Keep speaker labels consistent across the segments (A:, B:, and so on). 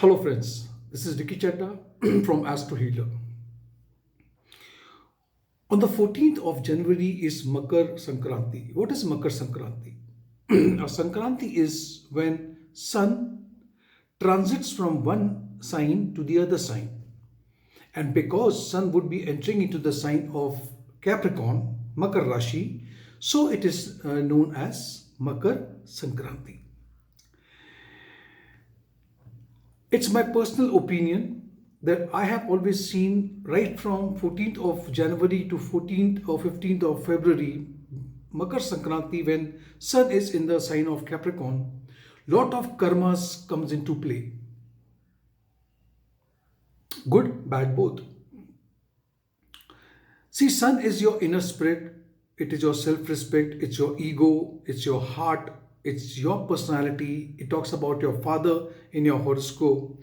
A: Hello friends, this is Chadha from Astro Healer. On the 14th of January is Makar Sankranti. What is Makar Sankranti? Sankranti is when Sun transits from one sign to the other sign. And because Sun would be entering into the sign of Capricorn, Makar Rashi, so it is known as Makar Sankranti. It's my personal opinion that I have always seen right from 14th of January to 14th or 15th of February, Makar Sankranti, when Sun is in the sign of Capricorn, lot of karmas comes into play. Good, bad, both. See, Sun is your inner spirit, it is your self-respect, it's your ego, it's your heart, it's your personality. It talks about your father in your horoscope.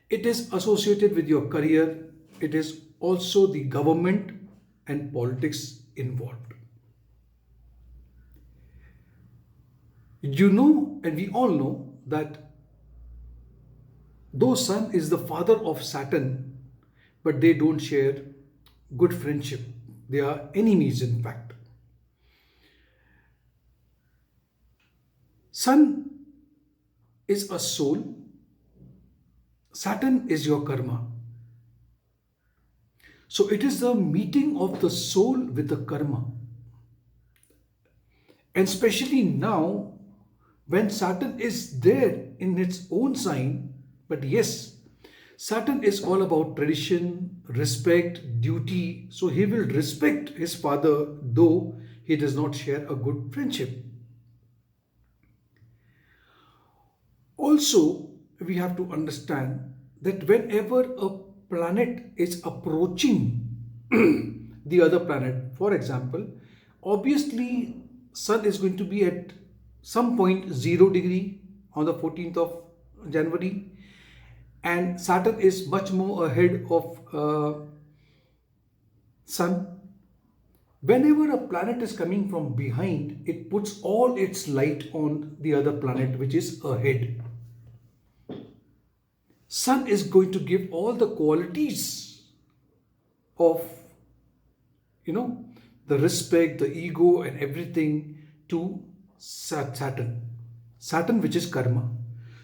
A: It is associated with your career. It is also the government and politics involved. You know, and we all know that though Sun is the father of Saturn, but they don't share good friendship. They are enemies, in fact. Sun is a soul. Saturn is your karma. So it is the meeting of the soul with the karma. And especially now, when Saturn is there in its own sign, but yes, Saturn is all about tradition, respect, duty. So he will respect his father, though he does not share a good friendship. Also, we have to understand that whenever a planet is approaching the other planet, for example, obviously Sun is going to be at some point 0 degree on the 14th of January, and Saturn is much more ahead of Sun. Whenever a planet is coming from behind, it puts all its light on the other planet which is ahead. Sun is going to give all the qualities of, the respect, the ego and everything to Saturn. Saturn, which is karma.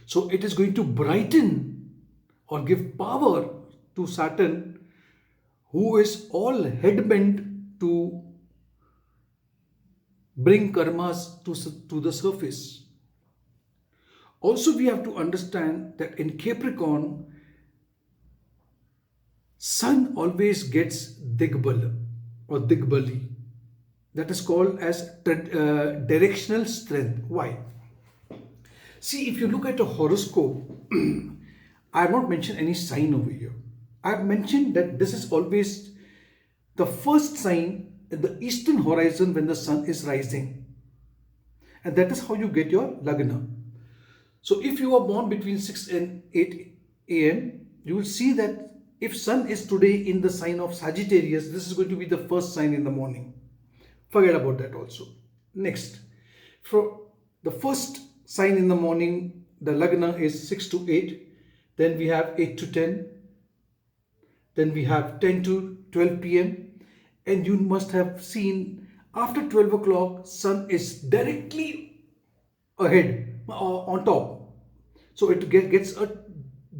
A: So it is going to brighten or give power to Saturn, who is all headbent to bring karmas to the surface. Also, we have to understand that in Capricorn, Sun always gets Digbal or Digbali. That is called as directional strength. Why? See, if you look at a horoscope, I have not mentioned any sign over here. I have mentioned that this is always the first sign in the eastern horizon when the Sun is rising. And that is how you get your Lagna. So if you are born between 6 and 8 a.m., you will see that if Sun is today in the sign of Sagittarius, this is going to be the first sign in the morning. Forget about that also. Next, for the first sign in the morning, the Lagna is 6 to 8. Then we have 8 to 10. Then we have 10 to 12 p.m. And you must have seen after 12 o'clock, Sun is directly ahead. On top, so it gets a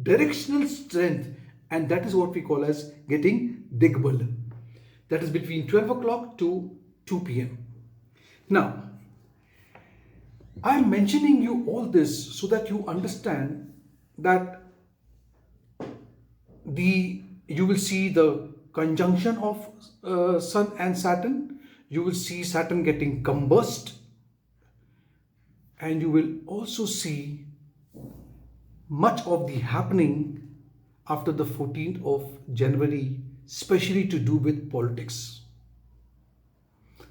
A: directional strength, and that is what we call as getting Digbal. That is between 12 o'clock to 2 p.m. Now, I am mentioning you all this so that you understand that you will see the conjunction of Sun and Saturn. You will see Saturn getting combust. And you will also see much of the happening after the 14th of January, especially to do with politics.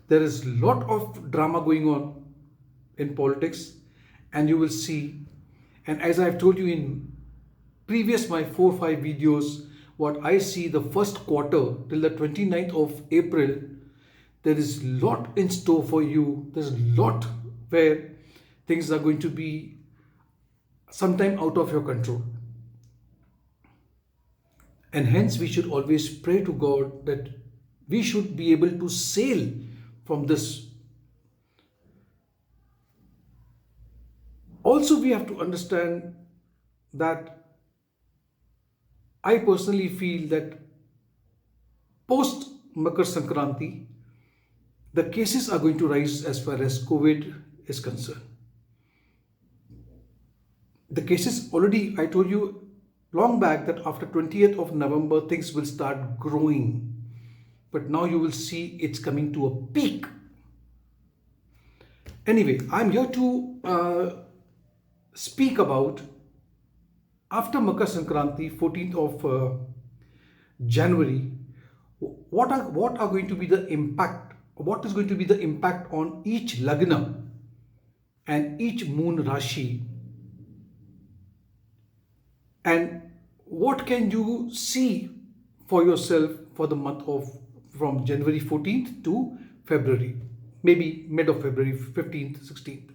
A: There is a lot of drama going on in politics, and you will see, and as I have told you in previous my 4 or 5 videos, what I see the first quarter till the 29th of April, there is a lot in store for you. There's a lot where things are going to be sometime out of your control. And hence we should always pray to God that we should be able to sail from this. Also, we have to understand that I personally feel that post Makar Sankranti, the cases are going to rise as far as COVID is concerned. The cases already, I told you long back that after 20th of November, things will start growing. But now you will see it's coming to a peak. Anyway, I'm here to speak about after Makar Sankranti, 14th of January, what are going to be the impact? What is going to be the impact on each Lagna and each Moon Rashi? And what can you see for yourself for the month of from January 14th to February, maybe mid of February 15th, 16th.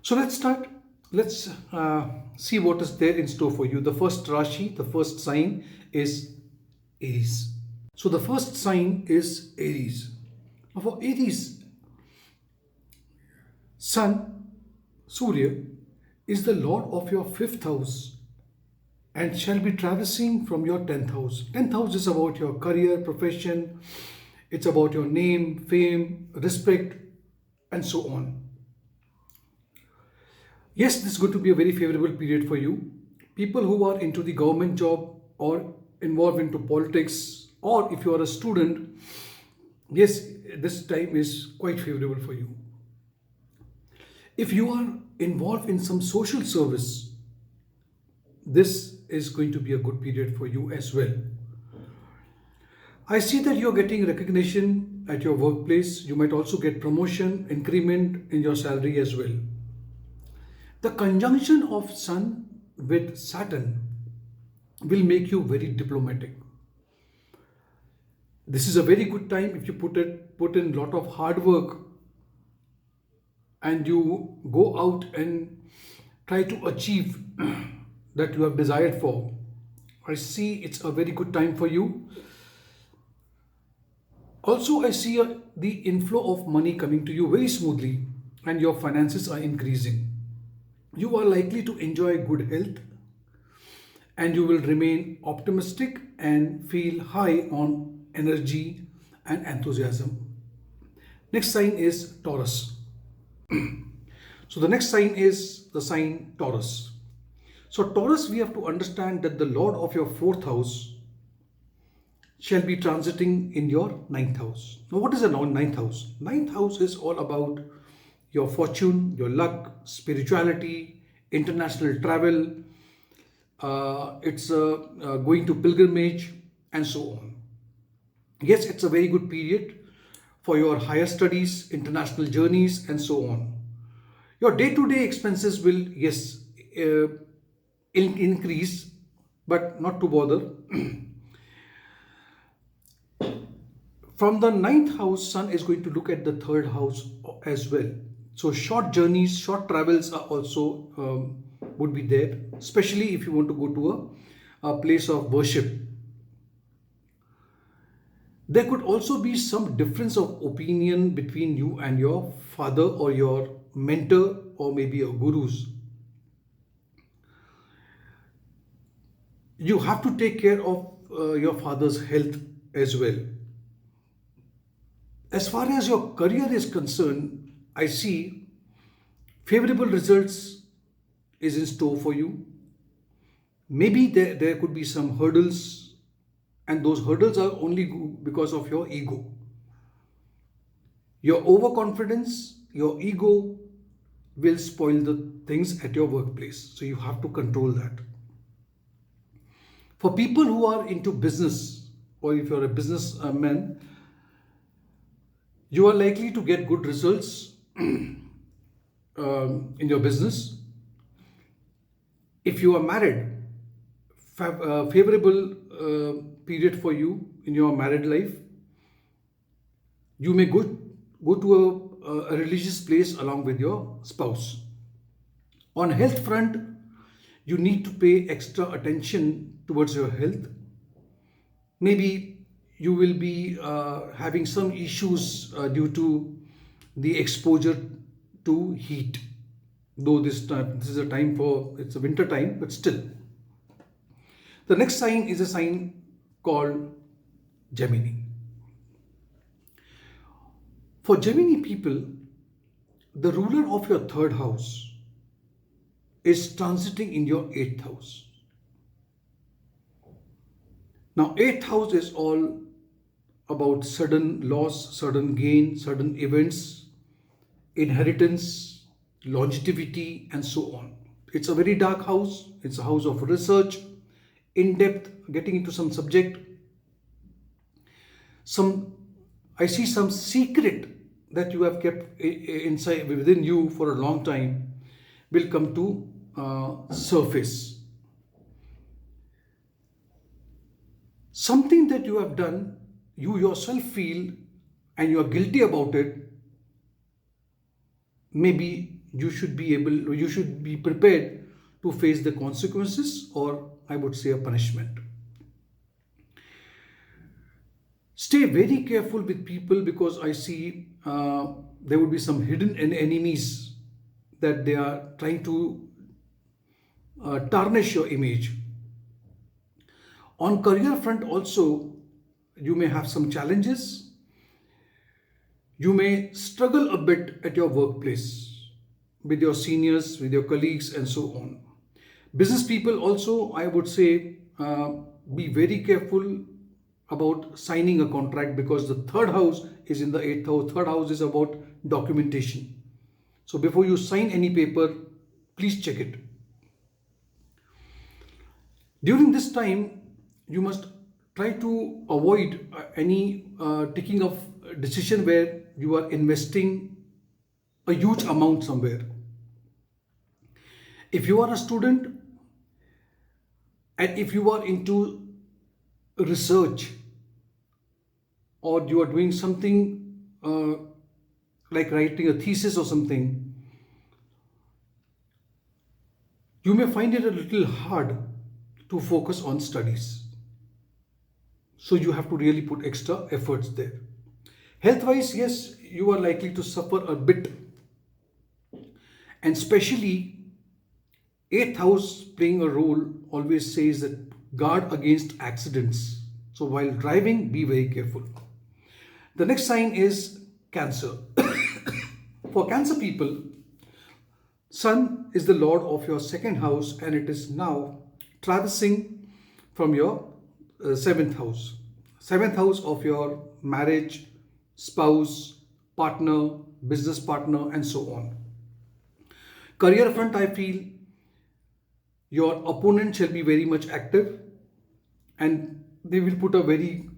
A: So let's start. Let's see what is there in store for you. The first Rashi, the first sign is Aries. So the first sign is Aries. Now for Aries, Sun, Surya, is the Lord of your 5th house and shall be traversing from your 10th house. 10th house is about your career, profession, it's about your name, fame, respect, and so on. Yes, this is going to be a very favorable period for you. People who are into the government job or involved into politics, or if you are a student, yes, this time is quite favorable for you. If you are involved in some social service, this is going to be a good period for you as well. I see that you're getting recognition at your workplace. You might also get promotion, increment in your salary as well. The conjunction of Sun with Saturn will make you very diplomatic. This is a very good time if you put in a lot of hard work and you go out and try to achieve that you have desired for. I see it's a very good time for you. Also, I see the inflow of money coming to you very smoothly and your finances are increasing. You are likely to enjoy good health and you will remain optimistic and feel high on energy and enthusiasm. Next sign is Taurus. So the next sign is the sign Taurus. So Taurus, we have to understand that the Lord of your 4th house shall be transiting in your 9th house. Now what is a 9th house? 9th house is all about your fortune, your luck, spirituality, international travel, it's going to pilgrimage and so on. Yes, it's a very good period for your higher studies, international journeys and so on. Your day-to-day expenses will, yes, increase, but not to bother. From the 9th house, Sun is going to look at the 3rd house as well. So short journeys, short travels are also would be there, especially if you want to go to a place of worship. There could also be some difference of opinion between you and your father or your mentor or maybe your gurus. You have to take care of your father's health as well. As far as your career is concerned, I see favorable results is in store for you. Maybe there could be some hurdles, and those hurdles are only because of your ego. Your overconfidence, your ego will spoil the things at your workplace. So you have to control that. For people who are into business, or if you're a businessman, you are likely to get good results in your business. If you are married, favorable period for you in your married life. You may go to a religious place along with your spouse. On health front, you need to pay extra attention towards your health. Maybe you will be having some issues due to the exposure to heat. Though this is a time for, it's a winter time, but still. The next sign is a sign called Gemini. For Gemini people, the ruler of your third house is transiting in your eighth house. Now, eighth house is all about sudden loss, sudden gain, sudden events, inheritance, longevity, and so on. It's a very dark house. It's a house of research, in-depth, getting into some subject. I see some secret that you have kept inside within you for a long time will come to surface. Something that you have done, you yourself feel, and you are guilty about it. Maybe you should be prepared to face the consequences, or I would say a punishment. Stay very careful with people, because I see there would be some hidden enemies that they are trying to tarnish your image. On career front also, you may have some challenges. You may struggle a bit at your workplace with your seniors, with your colleagues, and so on. Business people also, I would say, be very careful about signing a contract, because the third house is in the eighth house. Third house is about documentation. So before you sign any paper, please check it. During this time, you must try to avoid any taking of decision where you are investing a huge amount somewhere. If you are a student and if you are into research, or you are doing something like writing a thesis or something, you may find it a little hard to focus on studies. So you have to really put extra efforts there. Health-wise, yes, you are likely to suffer a bit. And especially, 8th house playing a role always says that guard against accidents. So while driving, be very careful. The next sign is Cancer. For Cancer people, Sun is the lord of your second house, and it is now traversing from your 7th house. 7th house of your marriage, spouse, partner, business partner, and so on. Career front, I feel your opponent shall be very much active, and they will put a very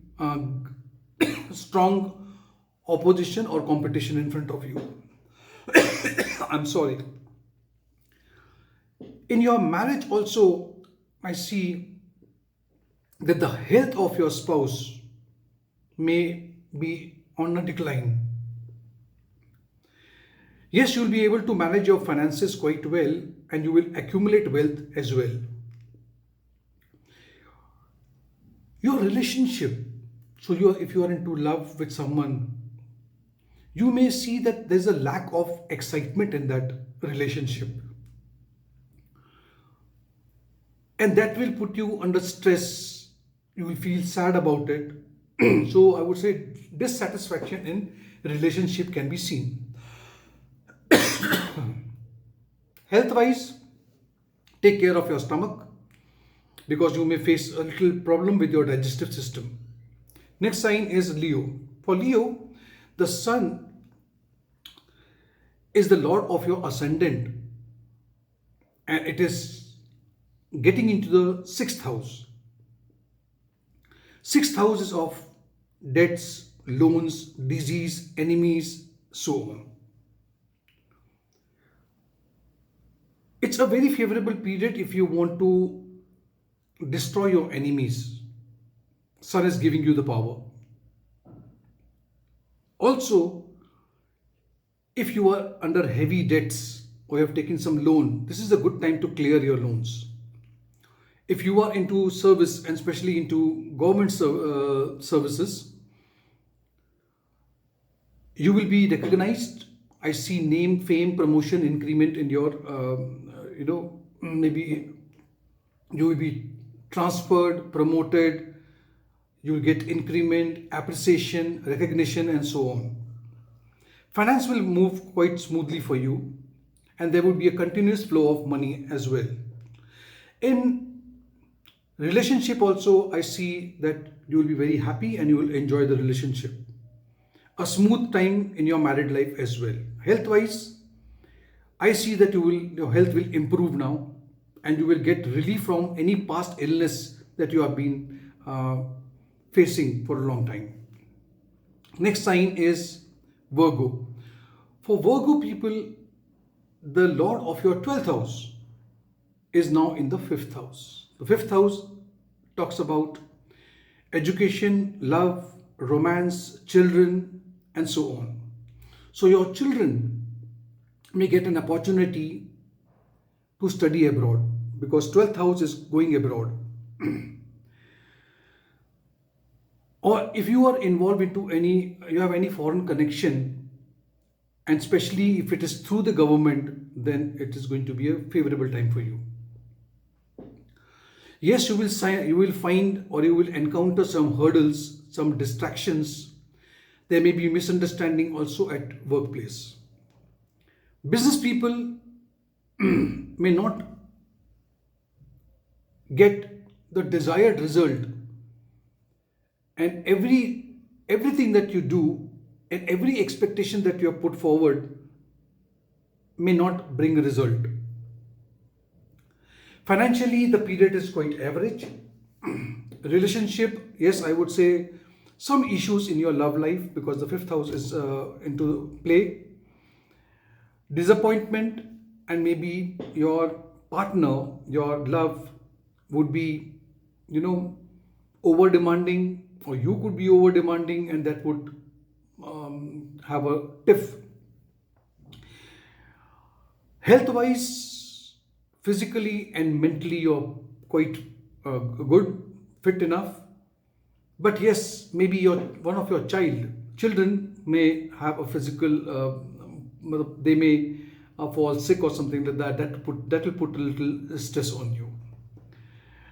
A: strong opposition or competition in front of you. I'm sorry. In your marriage also, I see that the health of your spouse may be on a decline. Yes, you will be able to manage your finances quite well, and you will accumulate wealth as well. Your relationship, so if you are into love with someone, you may see that there's a lack of excitement in that relationship. And that will put you under stress. You will feel sad about it. So I would say dissatisfaction in relationship can be seen. Health-wise, take care of your stomach, because you may face a little problem with your digestive system. Next sign is Leo. For Leo, the sun is the lord of your ascendant, and it is getting into the 6th house. 6th house is of debts, loans, disease, enemies, so on. It's a very favorable period if you want to destroy your enemies. Sun is giving you the power. Also, if you are under heavy debts or you have taken some loan, this is a good time to clear your loans. If you are into service and especially into government services, you will be recognized. I see name, fame, promotion, increment in your, maybe you will be transferred, promoted, you will get increment, appreciation, recognition, and so on. Finance will move quite smoothly for you, and there will be a continuous flow of money as well. In relationship also, I see that you will be very happy and you will enjoy the relationship. A smooth time in your married life as well. Health wise, I see that your health will improve now, and you will get relief from any past illness that you have been facing for a long time. Next sign is Virgo. For Virgo people, the Lord of your 12th house is now in the 5th house. The 5th house talks about education, love, romance, children, and so on. So your children may get an opportunity to study abroad because 12th house is going abroad. Or if you are involved into you have any foreign connection, and especially if it is through the government, then it is going to be a favorable time for you. Yes, you will find or you will encounter some hurdles, some distractions. There may be misunderstanding also at workplace. Business people may not get the desired result, and everything that you do and every expectation that you have put forward may not bring a result. Financially, the period is quite average. Relationship, yes, I would say some issues in your love life because the 5th house is into play. Disappointment, and maybe your partner, your love would be, over demanding, or you could be over demanding, and that would have a tiff. Health wise, physically and mentally, you're quite good, fit enough. But yes, maybe one of your children may have a physical, they may fall sick or something like that. That will put a little stress on you.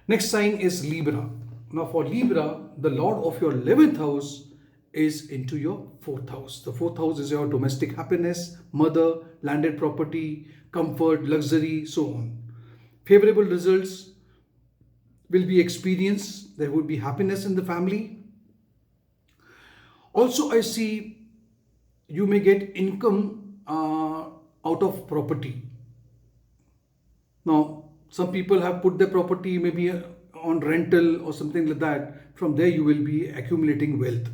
A: Next sign is Libra. Now for Libra, the Lord of your 11th house is into your 4th house. The 4th house is your domestic happiness, mother, landed property, comfort, luxury, so on. Favorable results will be experienced. There would be happiness in the family. Also, I see you may get income out of property. Now, some people have put their property maybe on rental or something like that. From there, you will be accumulating wealth.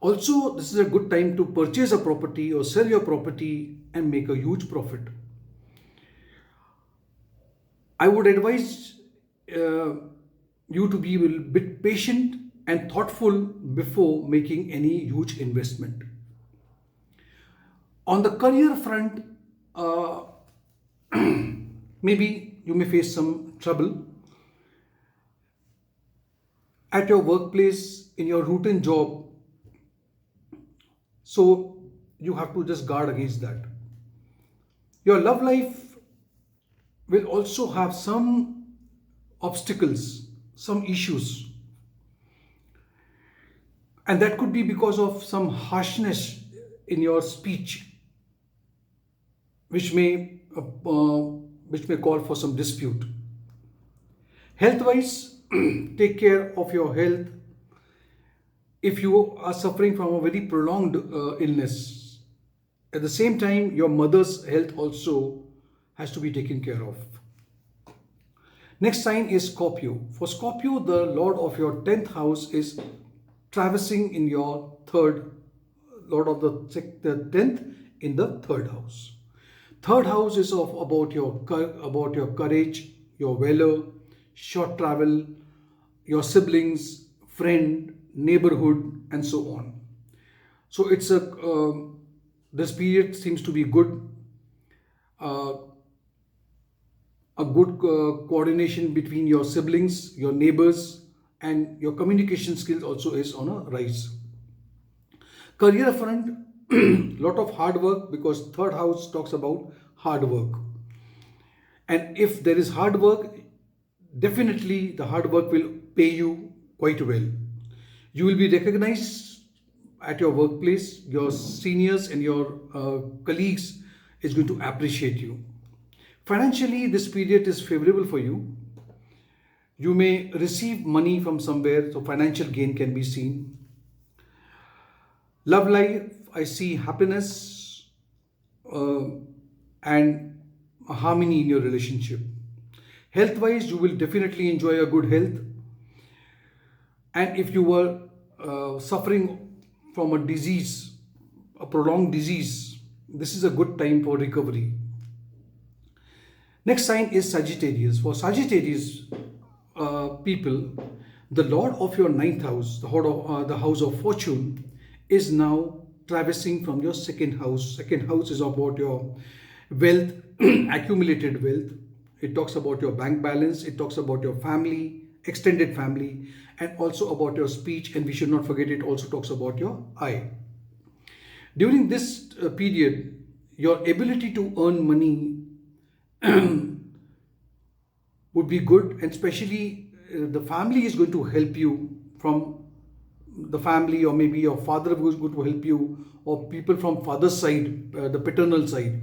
A: Also, this is a good time to purchase a property or sell your property and make a huge profit. I would advise you to be a bit patient and thoughtful before making any huge investment. On the career front, maybe you may face some trouble at your workplace, in your routine job. So you have to just guard against that. Your love life will also have some obstacles, some issues. And that could be because of some harshness in your speech, which may call for some dispute. Health-wise, take care of your health. If you are suffering from a very prolonged illness, at the same time, your mother's health also has to be taken care of. Next sign is Scorpio. For Scorpio, the Lord of your 10th house is traversing in your Lord of the 10th in the 3rd house. 3rd house is about your courage, your valor, short travel, your siblings, friend, neighborhood, and so on. So this period seems to be good. a good coordination between your siblings, your neighbors, and your communication skills also is on a rise. Career front, lot of hard work, because third house talks about hard work. And if there is hard work, definitely the hard work will pay you quite well. You will be recognized at your workplace. Your seniors and your colleagues is going to appreciate you. Financially, this period is favorable for you. You may receive money from somewhere, so financial gain can be seen. Love life, I see happiness uh, and a harmony in your relationship. Health wise, you will definitely enjoy a good health. And if you were suffering from a disease, a prolonged disease, this is a good time for recovery. Next sign is Sagittarius. For Sagittarius people, the Lord of your ninth house, the house of fortune, is now traversing from your second house. Second house is about your wealth, accumulated wealth. It talks about your bank balance. It talks about your family, extended family, and also about your speech. And we should not forget, it also talks about your eye. During this period, your ability to earn money would be good, and especially the family is going to help you from the family, or maybe your father who is going to help you, or people from father's side, the paternal side.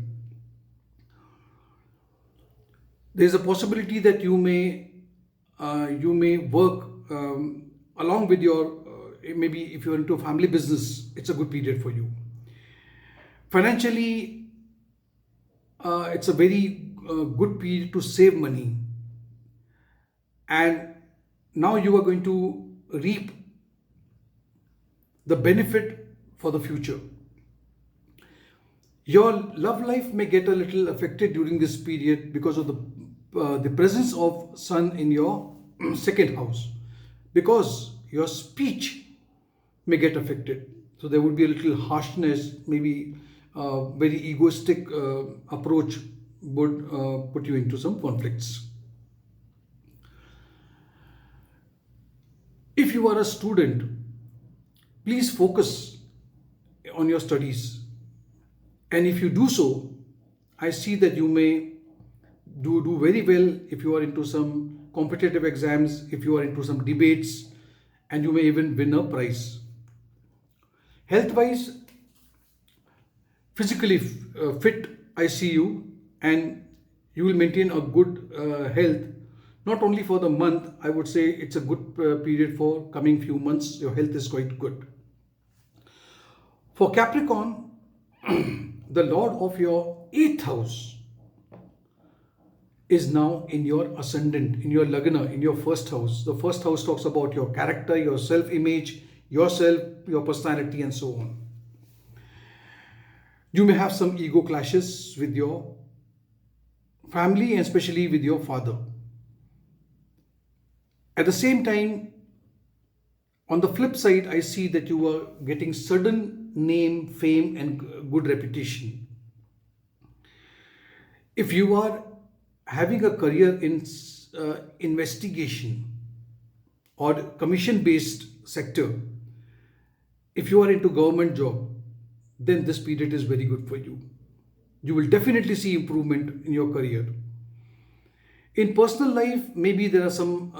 A: There is a possibility that you may work along with your maybe if you're into a family business, it's a good period for you. Financially, it's a very good period to save money, and now you are going to reap the benefit for the future. Your love life may get a little affected during this period because of the presence of Sun in your second house, because your speech may get affected. So there would be a little harshness, maybe very egoistic approach would put you into some conflicts. If you are a student, please focus on your studies. And if you do so, I see that you may do very well if you are into some competitive exams, if you are into some debates, and you may even win a prize. Health wise, physically fit, I see you, and you will maintain a good health. Not only for the month, I would say it's a good period for coming few months. Your health is quite good. For Capricorn, the Lord of your 8th house is now in your ascendant, in your Lagna, in your first house. The first house talks about your character, your self-image, yourself, your personality, and so on. You may have some ego clashes with your family, and especially with your father. At the same time, on the flip side, I see that you are getting sudden name, fame, and good reputation. If you are having a career in investigation or commission-based sector, if you are into government job, then this period is very good for you. You will definitely see improvement in your career. In personal life, maybe there are some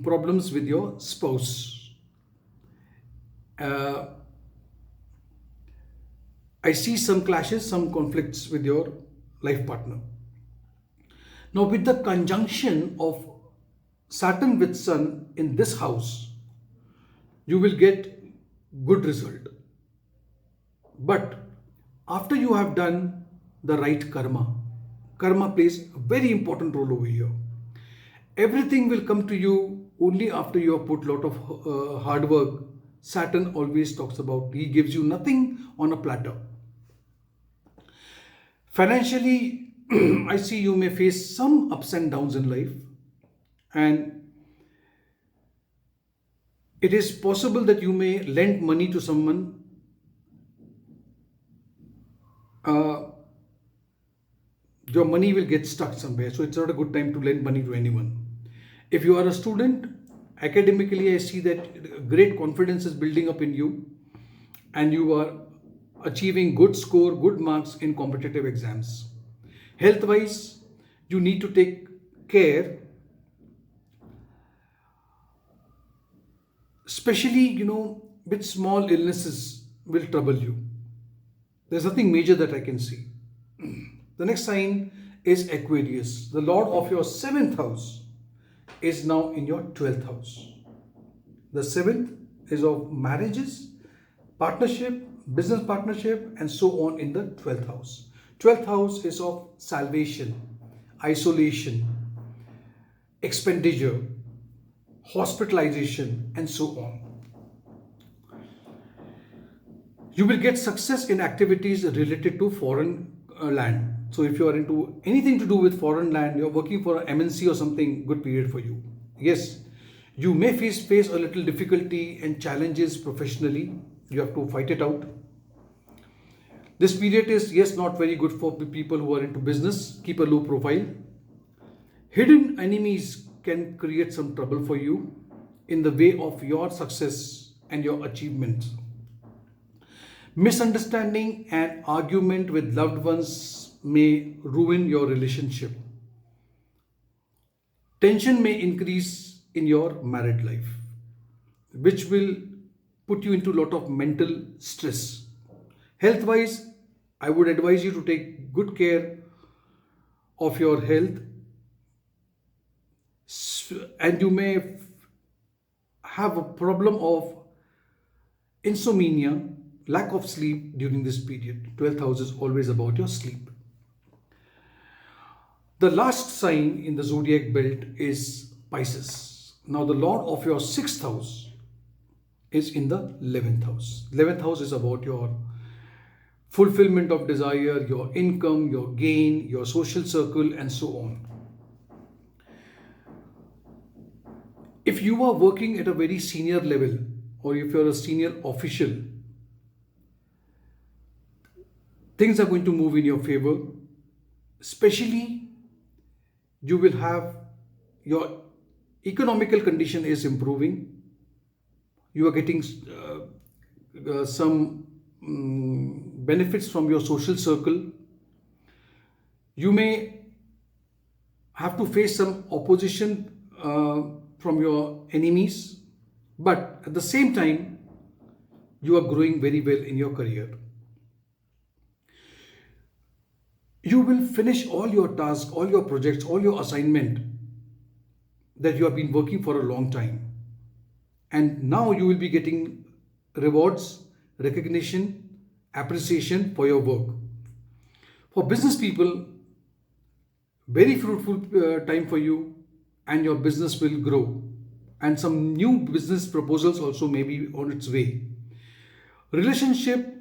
A: problems with your spouse. I see some clashes, some conflicts with your life partner. Now, with the conjunction of Saturn with Sun in this house, you will get good result. But after you have done the right karma, karma plays a very important role over here. Everything will come to you only after you have put a lot of hard work. Saturn always talks about, he gives you nothing on a platter. Financially, I see you may face some ups and downs in life, and it is possible that you may lend money to someone your money will get stuck somewhere. So it's not a good time to lend money to anyone. If you are a student, academically, I see that great confidence is building up in you and you are achieving good score, good marks in competitive exams. Health-wise, you need to take care, especially, with small illnesses will trouble you. There's nothing major that I can see. The next sign is Aquarius. The Lord of your 7th house is now in your 12th house. The 7th is of marriages, partnership, business partnership, and so on in the 12th house. 12th house is of salvation, isolation, expenditure, hospitalization, and so on. You will get success in activities related to foreign land. So if you are into anything to do with foreign land, you're working for an MNC or something, good period for you. Yes, you may face a little difficulty and challenges professionally. You have to fight it out. This period is, yes, not very good for people who are into business. Keep a low profile. Hidden enemies can create some trouble for you in the way of your success and your achievements. Misunderstanding and argument with loved ones may ruin your relationship. Tension may increase in your married life, which will put you into a lot of mental stress. Health-wise, I would advise you to take good care of your health, and you may have a problem of insomnia, lack of sleep during this period. 12th house is always about your sleep. The last sign in the zodiac belt is Pisces. Now the Lord of your 6th house is in the 11th house. 11th house is about your fulfillment of desire, your income, your gain, your social circle, and so on. If you are working at a very senior level, or if you're a senior official, things are going to move in your favor. Especially, you will have your economical condition is improving. You are getting some benefits from your social circle. You may have to face some opposition from your enemies, but at the same time, you are growing very well in your career. You will finish all your tasks, all your projects, all your assignment that you have been working for a long time. And now you will be getting rewards, recognition, appreciation for your work. For business people, very fruitful time for you, and your business will grow. And some new business proposals also may be on its way. Relationship,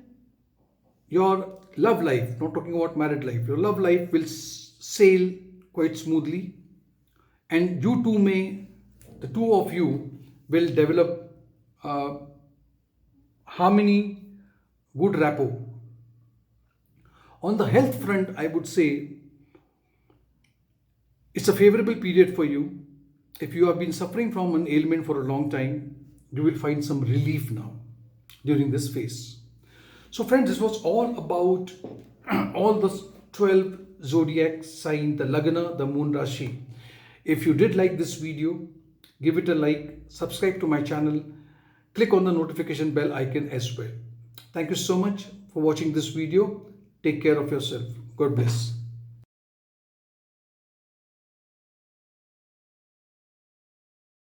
A: your love life, not talking about married life, your love life will sail quite smoothly, and you two may, the two of you will develop harmony, good rapport. On the health front, I would say it's a favorable period for you. If you have been suffering from an ailment for a long time, you will find some relief now during this phase. So friends, this was all about all the 12 zodiac sign, the Lagna, the Moon Rashi. If you did like this video, give it a like, subscribe to my channel, click on the notification bell icon as well. Thank you so much for watching this video. Take care of yourself. God bless.